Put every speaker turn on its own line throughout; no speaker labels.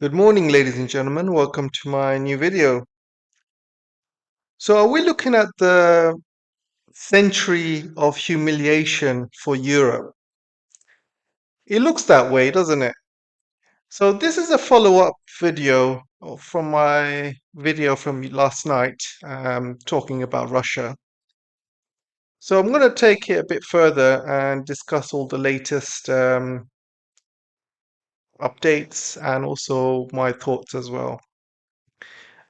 Good morning, ladies and gentlemen. Welcome to my new video. So, are we looking at the century of humiliation for Europe? It looks that way, doesn't it? So, this is a follow-up video from my video from last night, talking about Russia. So, I'm going to take it a bit further and discuss all the latest updates and also my thoughts as well.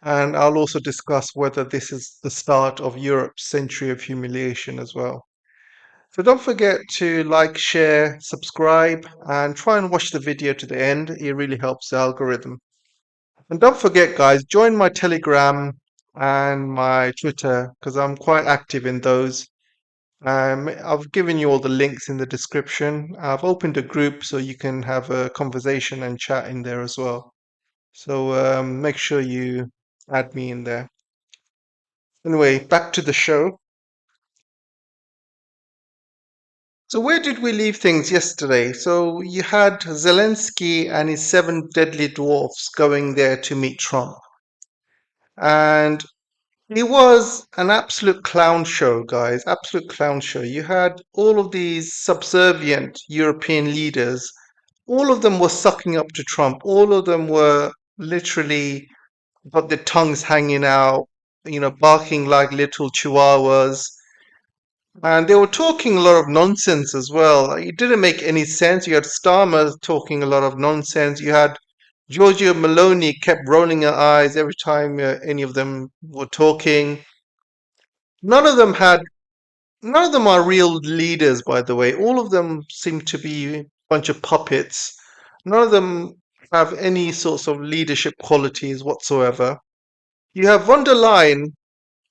And I'll also discuss whether this is the start of Europe's century of humiliation as well. So don't forget to like, share, subscribe, and try and watch the video to the end. It really helps the algorithm. And don't forget, guys, join my Telegram and my Twitter because I'm quite active in those. I've given you all the links in the description. I've opened a group so you can have a conversation and chat in there as well. So make sure you add me in there. Anyway, back to the show. So where did we leave things yesterday? So you had Zelensky and his seven deadly dwarfs going there to meet Trump. And it was an absolute clown show, guys. Absolute clown show. You had all of these subservient European leaders. All of them were sucking up to Trump. All of them were literally got their tongues hanging out, barking like little chihuahuas. And they were talking a lot of nonsense as well. It didn't make any sense. You had Starmer talking a lot of nonsense. You had Giorgio Meloni kept rolling her eyes every time any of them were talking. None of them had, none of them are real leaders, by the way. All of them seem to be a bunch of puppets. None of them have any sorts of leadership qualities whatsoever. You have von der Leyen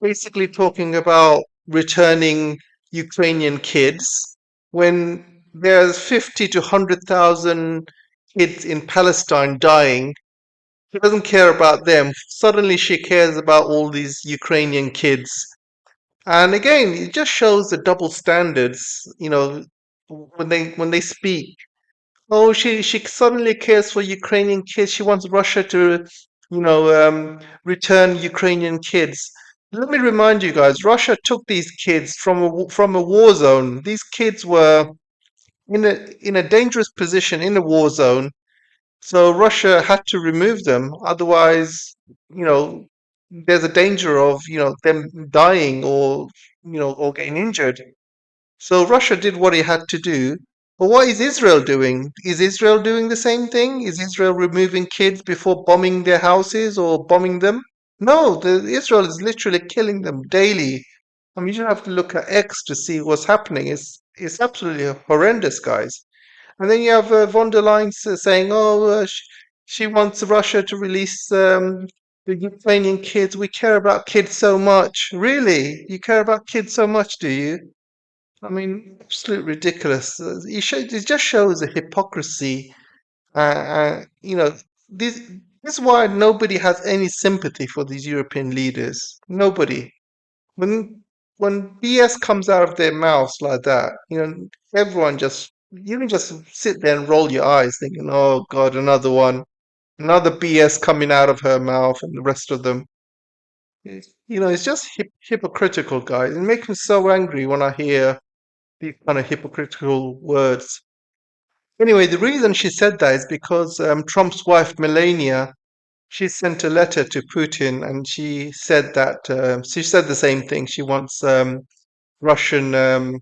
basically talking about returning Ukrainian kids when there's 50 to 100,000 kids in Palestine dying. She doesn't care about them. Suddenly she cares about all these Ukrainian kids. And again, it just shows the double standards, when they speak. Oh, she suddenly cares for Ukrainian kids. She wants Russia to, return Ukrainian kids. Let me remind you guys, Russia took these kids from a war zone. These kids were in a dangerous position in a war zone, so Russia had to remove them. Otherwise, you know, there's a danger of them dying or getting injured. So Russia did what it had to do. But what is Israel doing? Is Israel doing the same thing? Is Israel removing kids before bombing their houses or bombing them? No, Israel is literally killing them daily. I mean, you just have to look at X to see what's happening. It's absolutely horrendous, guys. And then you have von der Leyen saying, "Oh, she wants Russia to release the Ukrainian kids. We care about kids so much. Really, you care about kids so much, do you?" I mean, absolute ridiculous. It just shows the hypocrisy. You know, this this is why nobody has any sympathy for these European leaders. Nobody. When BS comes out of their mouths like that, everyone just you can just sit there and roll your eyes, thinking, "Oh God, another one, another BS coming out of her mouth," and the rest of them. It's just hypocritical, guys. It makes me so angry when I hear these kind of hypocritical words. Anyway, the reason she said that is because Trump's wife Melania, she sent a letter to Putin, and she said that she said the same thing. She wants Russian,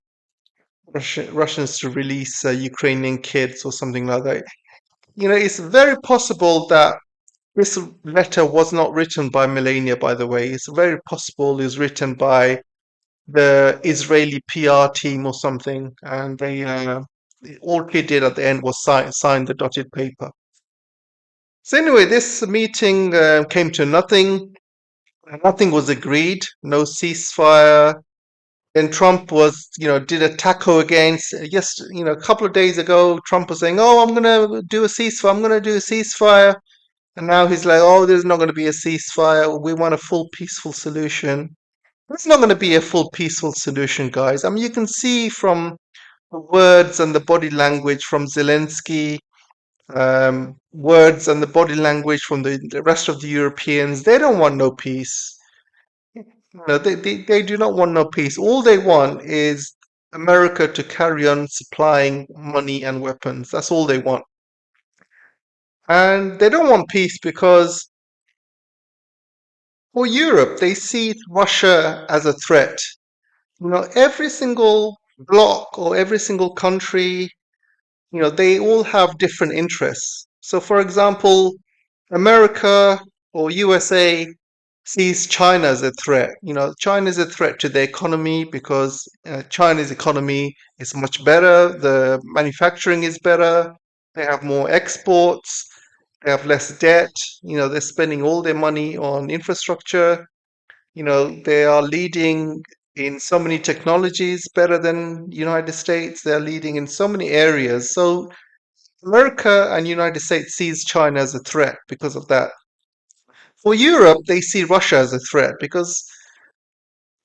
Russians to release Ukrainian kids or something like that. It's very possible that this letter was not written by Melania, by the way. It's very possible it was written by the Israeli PR team or something, and they all he did at the end was sign the dotted paper. So anyway, this meeting came to nothing. Nothing was agreed. No ceasefire. Then Trump did a taco against. Yes, a couple of days ago, Trump was saying, "Oh, I'm gonna do a ceasefire. I'm gonna do a ceasefire." And now he's like, "Oh, there's not going to be a ceasefire. We want a full peaceful solution." It's not going to be a full peaceful solution, guys. I mean, you can see from the words and the body language from Zelensky words and the body language from the rest of the Europeans. They don't want no peace. No, they do not want no peace. All they want is America to carry on supplying money and weapons. That's all they want. And they don't want peace because for Europe, they see Russia as a threat. Every single bloc or every single country, they all have different interests. So, for example, America or USA sees China as a threat. China is a threat to their economy because China's economy is much better. The manufacturing is better. They have more exports. They have less debt. They're spending all their money on infrastructure. They are leading in so many technologies better than United States. They're leading in so many areas. So America and United States sees China as a threat because of that. For Europe, they see Russia as a threat because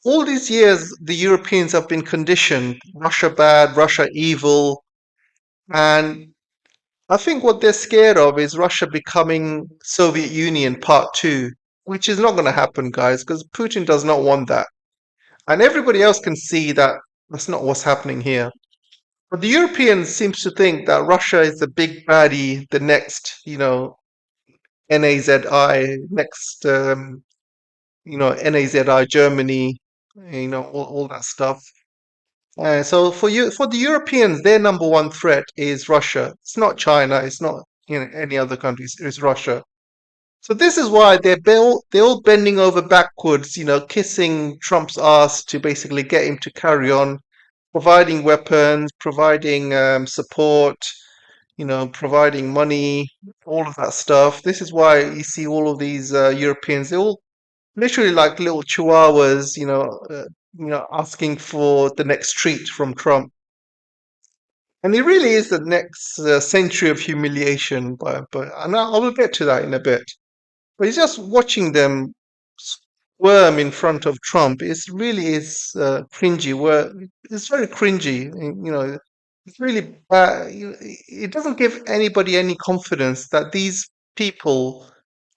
all these years the Europeans have been conditioned Russia bad, Russia evil, and I think what they're scared of is Russia becoming Soviet Union Part 2, which is not going to happen, guys, because Putin does not want that. And everybody else can see that that's not what's happening here. But the Europeans seems to think that Russia is the big baddie, the next, NAZI, next, NAZI Germany, all that stuff. So for the Europeans, their number one threat is Russia. It's not China. It's not any other countries. It's Russia. So this is why they're all bending over backwards, kissing Trump's ass to basically get him to carry on providing weapons, providing support, providing money, all of that stuff. This is why you see all of these Europeans. They're all literally like little chihuahuas, asking for the next treat from Trump. And it really is the next century of humiliation. But and I will get to that in a bit. But it's just watching them squirm in front of Trump. It really is cringy. It's very cringy. It's really bad. It doesn't give anybody any confidence that these people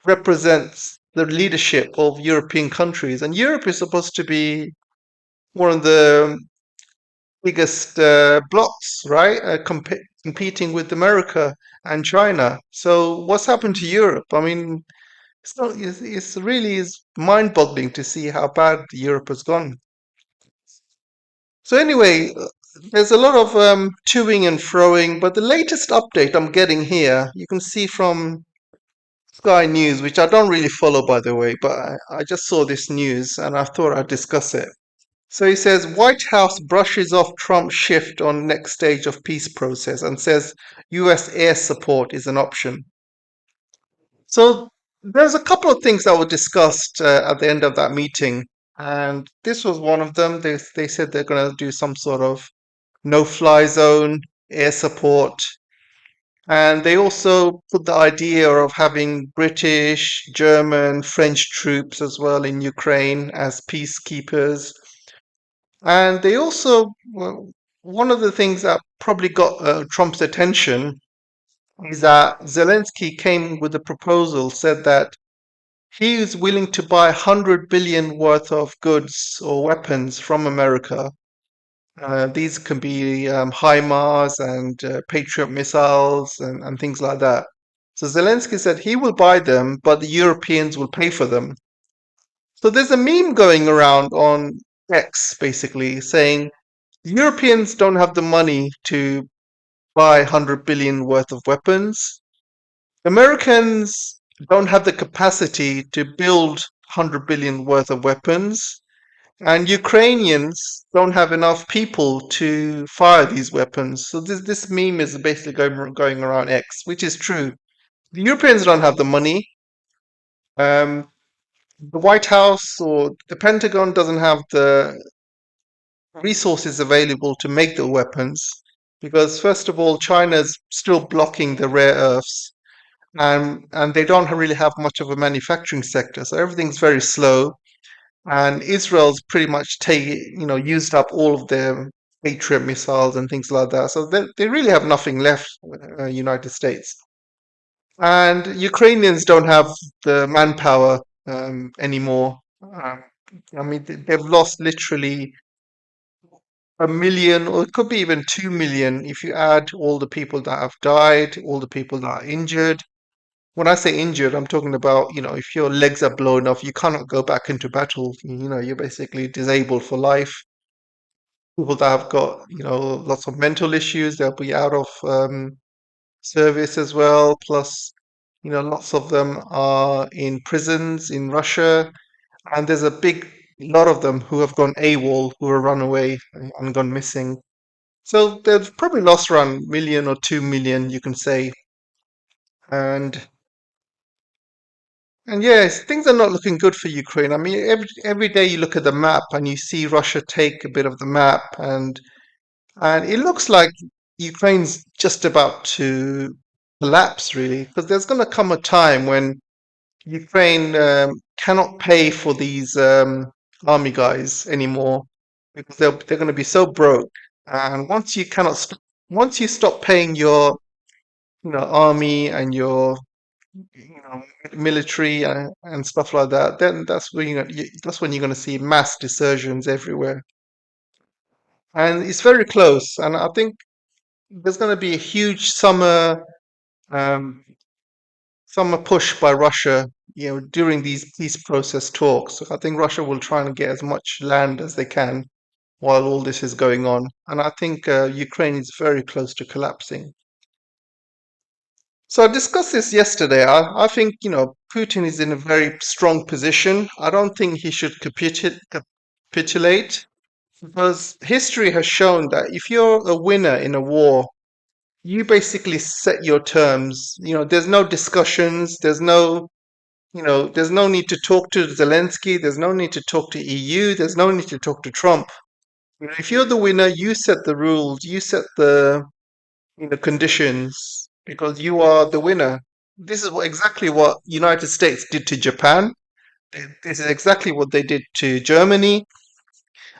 represent the leadership of European countries, and Europe is supposed to be one of the biggest blocs, right? Competing with America and China. So what's happened to Europe? I mean, it's really is mind-boggling to see how bad Europe has gone. So anyway, there's a lot of toing and froing, but the latest update I'm getting here, you can see from Sky News, which I don't really follow, by the way, but I just saw this news and I thought I'd discuss it. So he says White House brushes off Trump's shift on next stage of peace process and says US air support is an option. So there's a couple of things that were discussed at the end of that meeting, and this was one of them. They said they're going to do some sort of no-fly zone, air support, and they also put the idea of having British, German, French troops as well in Ukraine as peacekeepers. And they also, well, one of the things that probably got Trump's attention is that Zelensky came with a proposal, said that he is willing to buy 100 billion worth of goods or weapons from America. These can be HIMARS and Patriot missiles and things like that. So Zelensky said he will buy them, but the Europeans will pay for them. So there's a meme going around on X basically saying Europeans don't have the money to buy 100 billion worth of weapons. Americans don't have the capacity to build 100 billion worth of weapons. And Ukrainians don't have enough people to fire these weapons. So this meme is basically going around X, which is true. The Europeans don't have the money. Um, the White House or the Pentagon doesn't have the resources available to make the weapons because, first of all, China's still blocking the rare earths, and they don't really have much of a manufacturing sector, so everything's very slow. And Israel's pretty much used up all of their Patriot missiles and things like that. So they really have nothing left, United States. and Ukrainians don't have the manpower anymore. I mean, they've lost literally 1 million, or it could be even 2 million if you add all the people that have died, all the people that are injured. When I say injured, I'm talking about, if your legs are blown off, you cannot go back into battle. You're basically disabled for life. People that have got, lots of mental issues, they'll be out of service as well. Plus, lots of them are in prisons in Russia, and there's a big lot of them who have gone AWOL, who have run away and gone missing. So they've probably lost around million or 2 million, you can say. And yes, things are not looking good for Ukraine. I mean, every day you look at the map and you see Russia take a bit of the map, and it looks like Ukraine's just about to collapse, really, because there's going to come a time when Ukraine cannot pay for these army guys anymore, because they're going to be so broke. And once you stop paying your army and your military and stuff like that, then that's when you're going to see mass desertions everywhere, and it's very close. And I think there's going to be a huge um, summer push by Russia, during these peace process talks. So I think Russia will try and get as much land as they can while all this is going on, and I think Ukraine is very close to collapsing. So I discussed this yesterday. I think, Putin is in a very strong position. I don't think he should capitulate, because history has shown that if you're a winner in a war, you basically set your terms. There's no discussions. There's no need to talk to Zelensky. There's no need to talk to EU. There's no need to talk to Trump. If you're the winner, you set the rules. You set the conditions, because you are the winner. This is exactly what United States did to Japan. This is exactly what they did to Germany,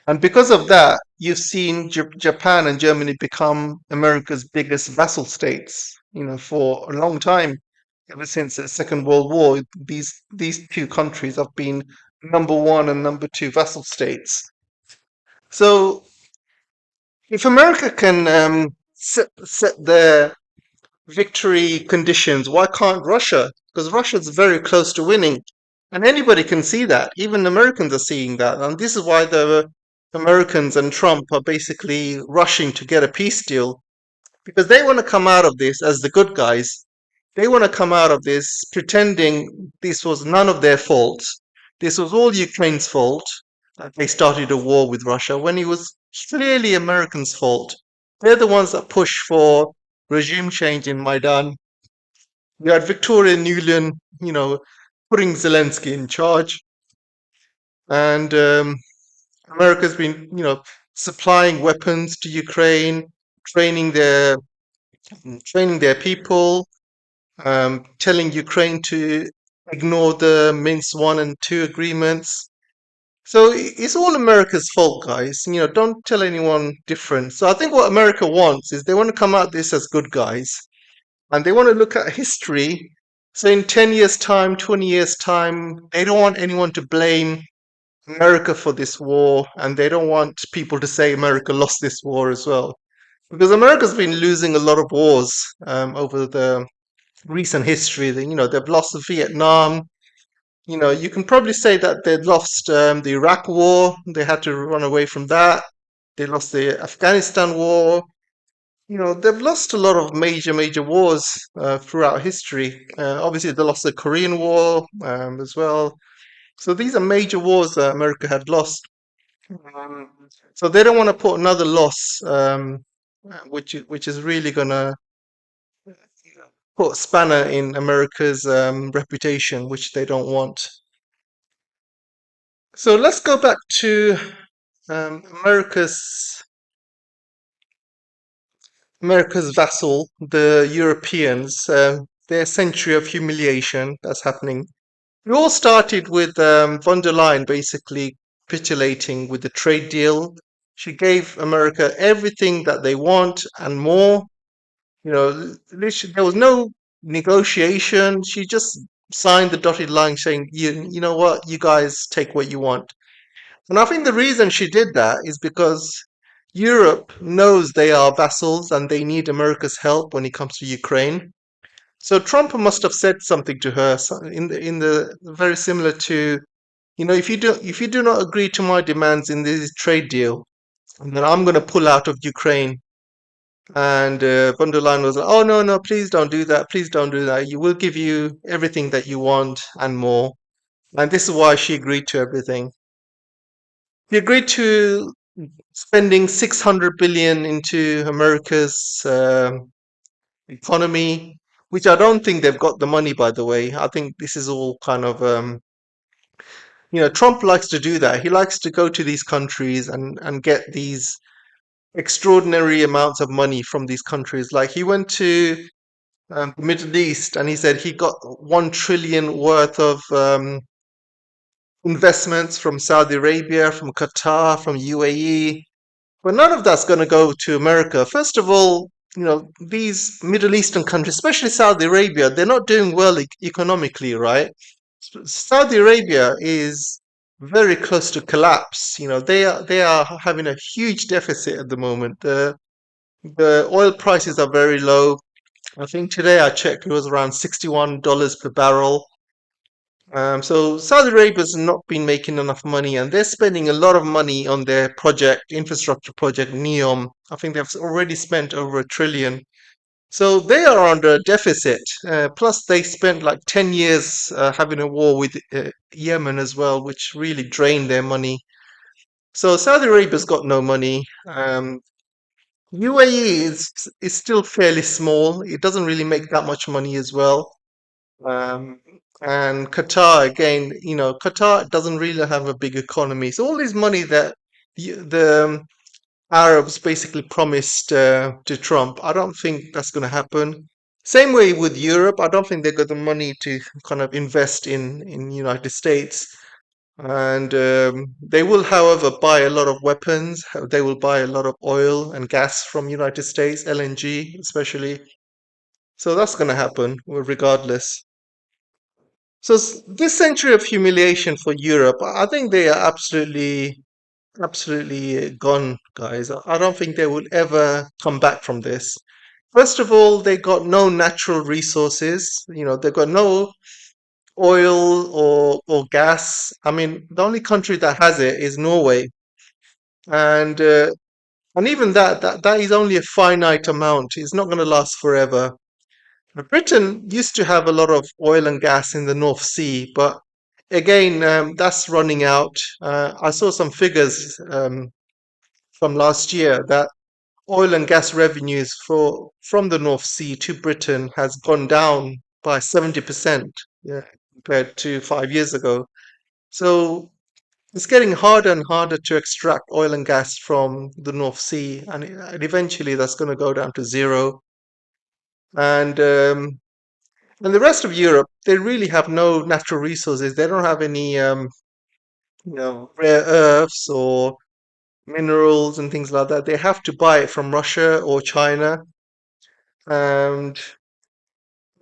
and because of that, you've seen Japan and Germany become America's biggest vassal states. For a long time, ever since the Second World War, these two countries have been number one and number two vassal states. So if America can set their victory conditions, why can't Russia? Because Russia's very close to winning. And anybody can see that. Even Americans are seeing that. And this is why the Americans and Trump are basically rushing to get a peace deal, because they want to come out of this as the good guys. They want to come out of this pretending this was none of their fault. This was all Ukraine's fault, that they started a war with Russia, when it was clearly Americans' fault. They're the ones that push for regime change in Maidan. You had Victoria Nuland, putting Zelensky in charge, and America's been, supplying weapons to Ukraine, training their training their people, telling Ukraine to ignore the Minsk one and two agreements. So it's all America's fault, guys. Don't tell anyone different. So I think what America wants is they want to come out this as good guys, and they want to look at history. So in 10 years' time, 20 years' time, they don't want anyone to blame America for this war, and they don't want people to say America lost this war as well. Because America's been losing a lot of wars over the recent history. They've lost Vietnam. You can probably say that they lost the Iraq war. They had to run away from that. They lost the Afghanistan war. They've lost a lot of major wars throughout history. Obviously, they lost the Korean War as well. So these are major wars that America had lost. Um, so they don't want to put another loss, which is really gonna put a spanner in America's reputation, which they don't want. So let's go back to America's vassal, the Europeans. Their century of humiliation that's happening. It all started with von der Leyen basically capitulating with the trade deal. She gave America everything that they want and more. There was no negotiation. She just signed the dotted line saying, you know what, you guys take what you want. And I think the reason she did that is because Europe knows they are vassals and they need America's help when it comes to Ukraine. So Trump must have said something to her in the very similar to, if you do not agree to my demands in this trade deal, then I'm going to pull out of Ukraine. And von der Leyen was like, "Oh no, no, please don't do that. Please don't do that. You will give you everything that you want and more." And this is why she agreed to everything. She agreed to spending 600 billion into America's economy, which I don't think they've got the money, by the way. I think this is all kind of, Trump likes to do that. He likes to go to these countries and get these extraordinary amounts of money from these countries. Like he went to the Middle East and he said he got 1 trillion worth of investments from Saudi Arabia, from Qatar, from UAE. But none of that's going to go to America. First of all, these Middle Eastern countries, especially Saudi Arabia, they're not doing well economically, right? Saudi Arabia is very close to collapse. They are having a huge deficit at the moment. The oil prices are very low. I think today I checked it was around $61 per barrel. So Saudi Arabia's not been making enough money, and they're spending a lot of money on their infrastructure project NEOM. I think they've already spent over 1 trillion. So they are under a deficit. Plus, they spent like 10 years having a war with Yemen as well, which really drained their money. So Saudi Arabia's got no money. UAE is still fairly small. It doesn't really make that much money as well. Um, and Qatar again, Qatar doesn't really have a big economy. So all this money that the Arabs basically promised to Trump, I don't think that's going to happen. Same way with Europe, I don't think they've got the money to kind of invest in United States. And they will, however, buy a lot of weapons. They will buy a lot of oil and gas from United States, LNG especially. So that's going to happen regardless. So this century of humiliation for Europe, I think they are absolutely gone, guys. I don't think they will ever come back from this. First of all, they got no natural resources. They've got no oil or gas. I mean, the only country that has it is Norway, and even that is only a finite amount. It's not going to last forever. Britain used to have a lot of oil and gas in the North Sea, but again, that's running out. I saw some figures from last year that oil and gas revenues from the North Sea to Britain has gone down by 70%, yeah, compared to 5 years ago. So it's getting harder and harder to extract oil and gas from the North Sea, and eventually that's going to go down to zero. And the rest of Europe, they really have no natural resources. They don't have any, rare earths or minerals and things like that. They have to buy it from Russia or China. And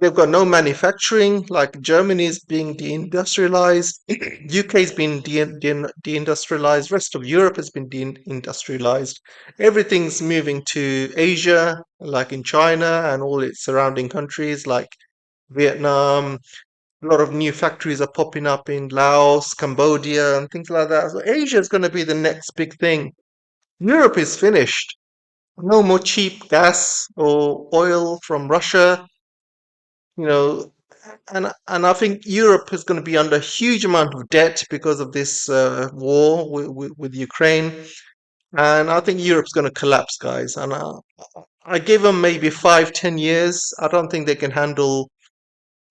they've got no manufacturing, like Germany is being deindustrialized, UK has been deindustrialized, rest of Europe has been deindustrialized. Everything's moving to Asia, like in China and all its surrounding countries like Vietnam. A lot of new factories are popping up in Laos, Cambodia, and things like that. So Asia is going to be the next big thing. Europe is finished. No more cheap gas or oil from Russia, you know, and I think Europe is going to be under a huge amount of debt because of this war with Ukraine, and I think Europe's going to collapse, guys. And I give them maybe 5, 10 years. I don't think they can handle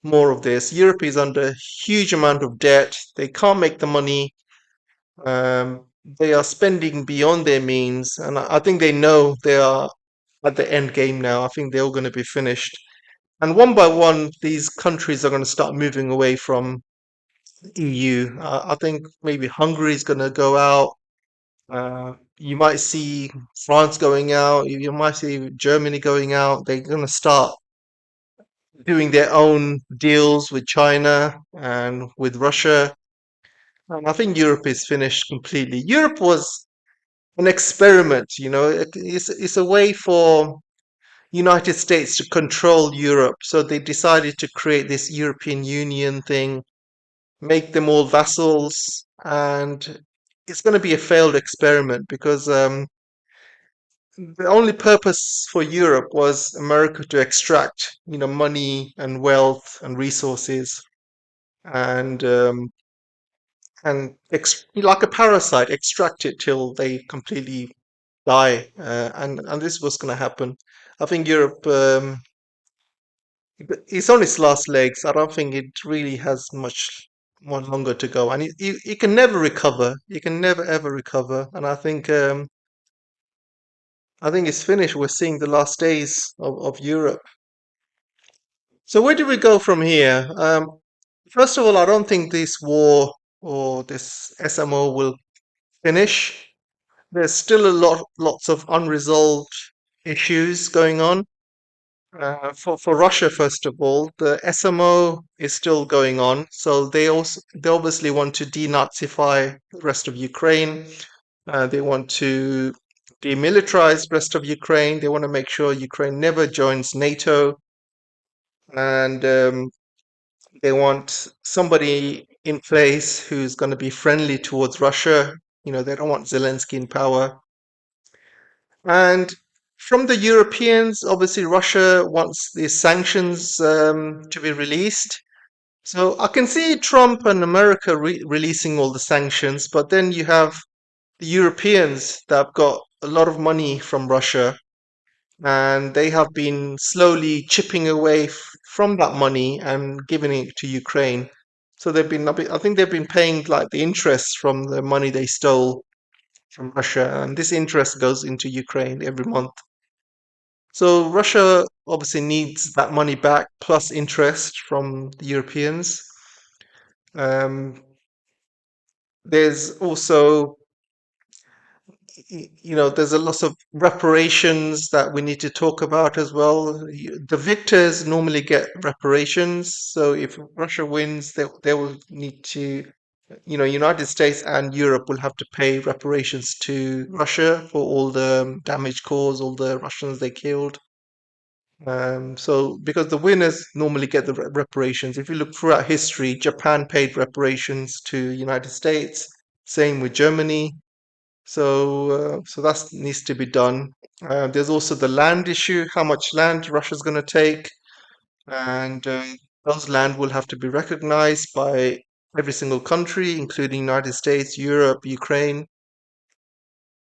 more of this. Europe is under a huge amount of debt. They can't make the money. They are spending beyond their means, and I think they know they are at the end game now. I think they're all going to be finished. And one by one, these countries are going to start moving away from EU. I think maybe Hungary is going to go out. You might see France going out. You might see Germany going out. They're going to start doing their own deals with China and with Russia. And I think Europe is finished completely. Europe was an experiment, you know, it's a way for United States to control Europe. So they decided to create this European Union thing, make them all vassals, and it's going to be a failed experiment because the only purpose for Europe was America to extract, you know, money and wealth and resources, and like a parasite, extract it till they completely die. And this was going to happen. I think Europe, it's on its last legs. I don't think it really has much more longer to go, and it can never recover. You can never ever recover. And I think it's finished. We're seeing the last days of Europe. So where do we go from here? First of all, I don't think this war or this SMO will finish. There's still lots of unresolved issues going on. For Russia, first of all, the SMO is still going on, so they obviously want to denazify the rest of Ukraine. They want to demilitarize the rest of Ukraine. They want to make sure Ukraine never joins NATO, and they want somebody in place who's going to be friendly towards Russia. You know, they don't want Zelensky in power. And from the Europeans, obviously, Russia wants these sanctions to be released. So I can see Trump and America releasing all the sanctions, but then you have the Europeans that have got a lot of money from Russia, and they have been slowly chipping away from that money and giving it to Ukraine. So I think they've been paying like the interest from the money they stole from Russia, and this interest goes into Ukraine every month. So Russia obviously needs that money back plus interest from the Europeans. Um, there's also, you know, there's a lot of reparations that we need to talk about as well. The victors normally get reparations. So if Russia wins, they will need to, you know, United States and Europe will have to pay reparations to Russia for all the damage caused, all the Russians they killed. So, because the winners normally get the reparations. If you look throughout history, Japan paid reparations to United States. Same with Germany. So that needs to be done. There's also the land issue, how much land Russia's going to take, and those land will have to be recognized by every single country, including United States, Europe, Ukraine.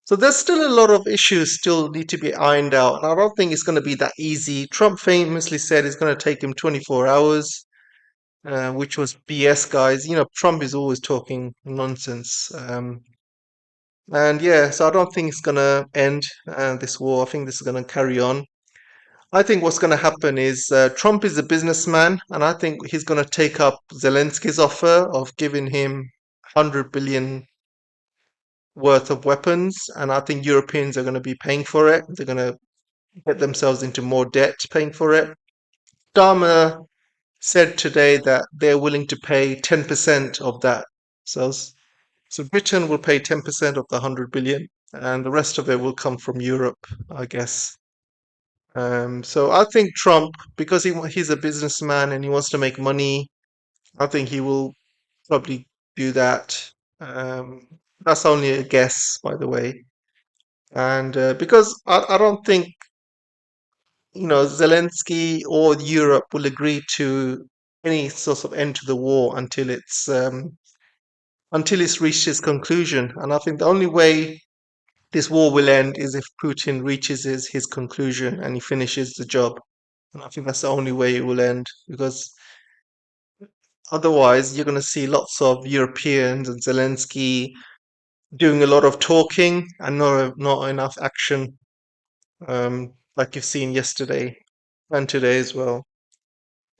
So there's still a lot of issues still need to be ironed out. And I don't think it's going to be that easy. Trump famously said it's going to take him 24 hours, which was BS, guys. You know, Trump is always talking nonsense. And yeah, so I don't think it's going to end this war. I think this is going to carry on. I think what's going to happen is Trump is a businessman, and I think he's going to take up Zelensky's offer of giving him 100 billion worth of weapons, and I think Europeans are going to be paying for it. They're going to get themselves into more debt paying for it. Dharma said today that they're willing to pay 10% of that. So, so Britain will pay 10% of the 100 billion, and the rest of it will come from Europe, I guess. So I think Trump, because he's a businessman and he wants to make money, I think he will probably do that. Um, that's only a guess, by the way. And because I don't think, you know, Zelensky or Europe will agree to any sort of end to the war until it's reached its conclusion. And I think the only way this war will end is if Putin reaches his conclusion and he finishes the job. And I think that's the only way it will end because otherwise you're going to see lots of Europeans and Zelensky doing a lot of talking and not enough action, like you've seen yesterday and today as well.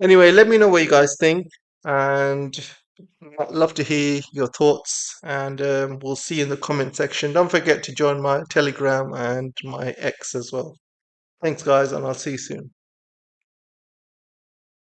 Anyway, let me know what you guys think, and I'd love to hear your thoughts. And we'll see you in the comment section. Don't forget to join my Telegram and my X as well. Thanks, guys, and I'll see you soon.